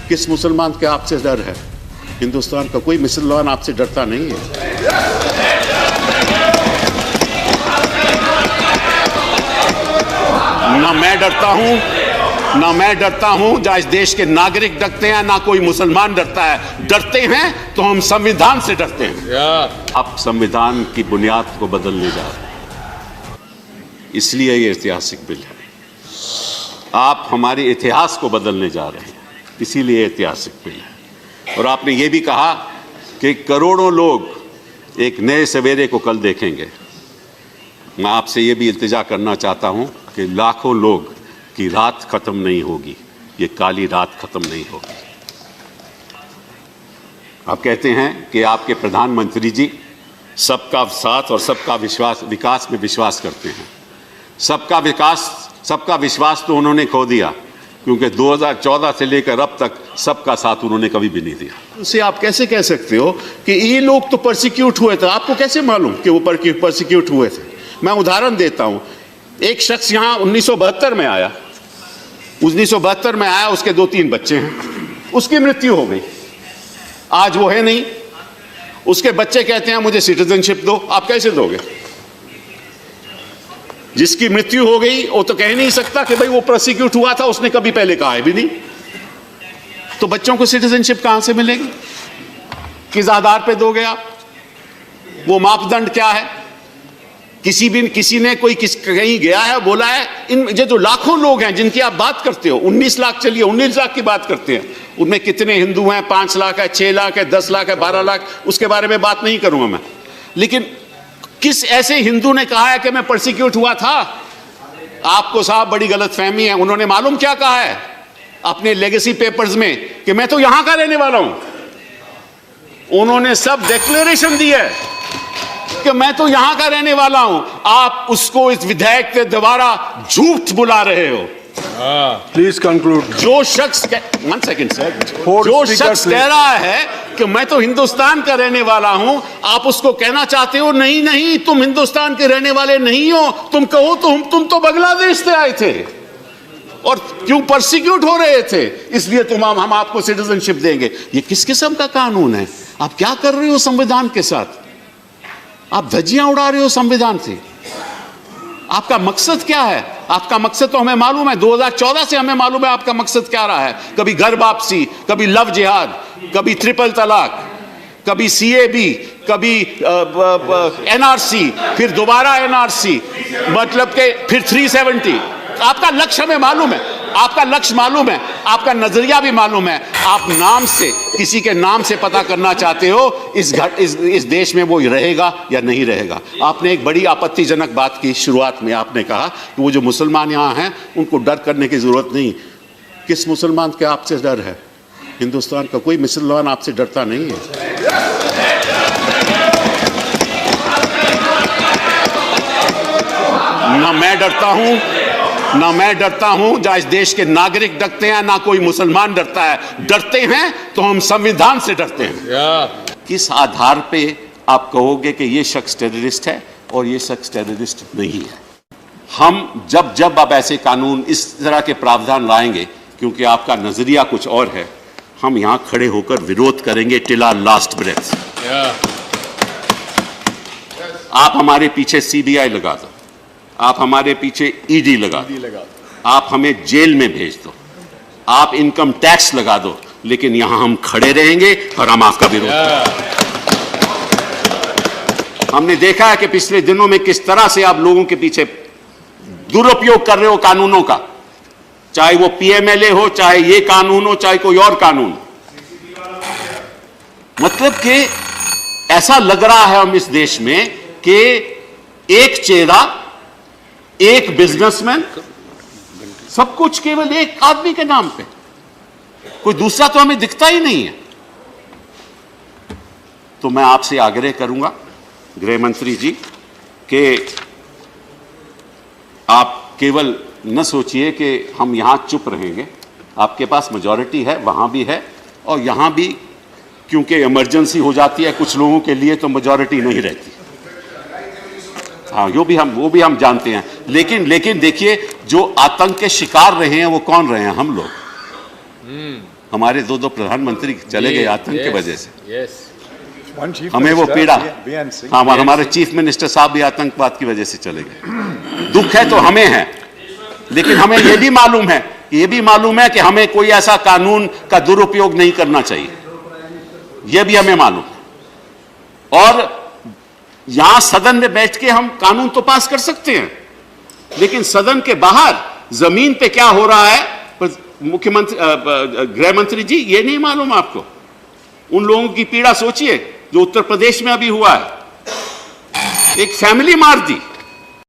किस मुसलमान के आपसे डर है? हिंदुस्तान का कोई मुसलमान आपसे डरता नहीं है। ना मैं डरता हूं, जहां इस देश के नागरिक डरते हैं, ना कोई मुसलमान डरता है। डरते हैं तो हम संविधान से डरते हैं। अब संविधान की बुनियाद को बदलने जा रहे हैं, इसलिए ये ऐतिहासिक बिल है। आप हमारे इतिहास को बदलने जा रहे हैं, इसीलिए ऐतिहासिक बिल है। और आपने ये भी कहा कि करोड़ों लोग एक नए सवेरे को कल देखेंगे। मैं आपसे ये भी इल्तिजा करना चाहता हूं कि लाखों लोग की रात खत्म नहीं होगी, ये काली रात खत्म नहीं होगी। आप कहते हैं कि आपके प्रधानमंत्री जी सबका साथ और सबका विकास में विश्वास करते हैं। सबका विश्वास तो उन्होंने खो दिया, क्योंकि 2014 से लेकर अब तक सबका साथ उन्होंने कभी भी नहीं दिया। उसे आप कैसे कह सकते हो कि ये लोग तो परसिक्यूट हुए थे? आपको कैसे मालूम कि वो परसिक्यूट हुए थे? मैं उदाहरण देता हूं। एक शख्स यहां 1972 में आया, 1972 में आया, उसके 2-3 बच्चे हैं, उसकी मृत्यु हो गई, आज वो है नहीं। उसके बच्चे कहते हैं मुझे सिटीजनशिप दो। आप कैसे दोगे? जिसकी मृत्यु हो गई वो तो कह नहीं सकता कि भाई वो प्रोसिक्यूट हुआ था, उसने कभी पहले कहा है भी नहीं। तो बच्चों को सिटीजनशिप कहां से मिलेगी? किस आधार पे दोगे आप? वो मापदंड क्या है? किसी ने कहीं गया है, बोला है? इन जो लाखों लोग हैं जिनकी आप बात करते हो, 19 लाख, चलिए 19 लाख की बात करते हैं, उनमें कितने हिंदू हैं? 5 लाख है, 6 लाख है, 10 लाख है, 12 लाख, उसके बारे में बात नहीं करूंगा मैं। लेकिन किस ऐसे हिंदू ने कहा है कि मैं परसिक्यूट हुआ था? आपको साहब बड़ी गलतफहमी है। उन्होंने मालूम क्या कहा है अपने लेगेसी पेपर्स में? कि मैं तो यहां का रहने वाला हूं। उन्होंने सब डिक्लेरेशन दी है कि मैं तो यहां का रहने वाला हूं। आप उसको इस विधेयक के द्वारा झूठ बुला रहे हो। Please conclude. जो शख्स वन सेकेंड सर, जो शख्स कह रहा है कि मैं तो हिंदुस्तान का रहने वाला हूं, आप उसको कहना चाहते हो नहीं नहीं तुम हिंदुस्तान के रहने वाले नहीं हो। तुम कहो तो तुम तो बांग्लादेश से आए थे और क्यों परसिक्यूट हो रहे थे, इसलिए हम आपको सिटीजनशिप देंगे। ये किस किस्म का कानून है? आप क्या कर रहे हो संविधान के साथ? आप धज्जियां उड़ा रहे हो संविधान से। आपका मकसद क्या है? आपका मकसद तो हमें मालूम है, 2014 से हमें मालूम है आपका मकसद क्या रहा है। कभी घर वापसी, कभी लव जिहाद, कभी ट्रिपल तलाक, कभी CAB, कभी NRC, फिर दोबारा NRC, मतलब के फिर 370। आपका लक्ष्य हमें मालूम है, आपका लक्ष्य मालूम है, आपका नजरिया भी मालूम है। आप नाम से, किसी के नाम से पता करना चाहते हो इस देश में वो रहेगा या नहीं रहेगा। आपने एक बड़ी आपत्तिजनक बात की शुरुआत में। आपने कहा कि वो जो मुसलमान यहाँ हैं उनको डर करने की जरूरत नहीं। किस मुसलमान के आपसे डर है? हिंदुस्तान का कोई मुसलमान आपसे डरता नहीं है। ना मैं डरता हूं, जहां इस देश के नागरिक डरते हैं, ना कोई मुसलमान डरता है। डरते हैं तो हम संविधान से डरते हैं। किस आधार पे आप कहोगे कि ये शख्स टेररिस्ट है और ये शख्स टेररिस्ट नहीं है? हम जब अब ऐसे कानून, इस तरह के प्रावधान लाएंगे, क्योंकि आपका नजरिया कुछ और है, हम यहां खड़े होकर विरोध करेंगे टिल आवर लास्ट ब्रेथ। आप हमारे पीछे CBI लगा दो, आप हमारे पीछे ED लगा दो, आप हमें जेल में भेज दो, आप इनकम टैक्स लगा दो, लेकिन यहां हम खड़े रहेंगे और हम आपका विरोध करेंगे। हमने देखा है कि पिछले दिनों में किस तरह से आप लोगों के पीछे दुरुपयोग कर रहे हो कानूनों का, चाहे वो PMLA हो, चाहे ये कानून हो, चाहे कोई और कानून। मतलब कि ऐसा लग रहा है हम इस देश में कि एक चेहरा, एक बिजनेसमैन, सब कुछ केवल एक आदमी के नाम पे, कोई दूसरा तो हमें दिखता ही नहीं है। तो मैं आपसे आग्रह करूंगा गृह मंत्री जी कि आप केवल न सोचिए कि हम यहां चुप रहेंगे। आपके पास मेजॉरिटी है, वहां भी है और यहां भी, क्योंकि इमरजेंसी हो जाती है कुछ लोगों के लिए तो मेजॉरिटी नहीं रहती। हाँ, वो भी हम जानते हैं। लेकिन देखिए, जो आतंक के शिकार रहे हैं वो कौन रहे हैं? हम लोग। हमारे दो प्रधानमंत्री चले गए आतंक की वजह से। One chief हमें वो minister, पीड़ा, BN Singh. हाँ, हमारे चीफ मिनिस्टर साहब भी आतंकवाद की वजह से चले गए। दुख है तो हमें है, लेकिन हमें यह भी मालूम है कि हमें कोई ऐसा कानून का दुरुपयोग नहीं करना चाहिए, यह भी हमें मालूम है। और यहां सदन में बैठ के हम कानून तो पास कर सकते हैं, लेकिन सदन के बाहर जमीन पे क्या हो रहा है, मुख्यमंत्री गृह मंत्री जी, ये नहीं मालूम आपको? उन लोगों की पीड़ा सोचिए जो उत्तर प्रदेश में अभी हुआ है। एक फैमिली मार दी,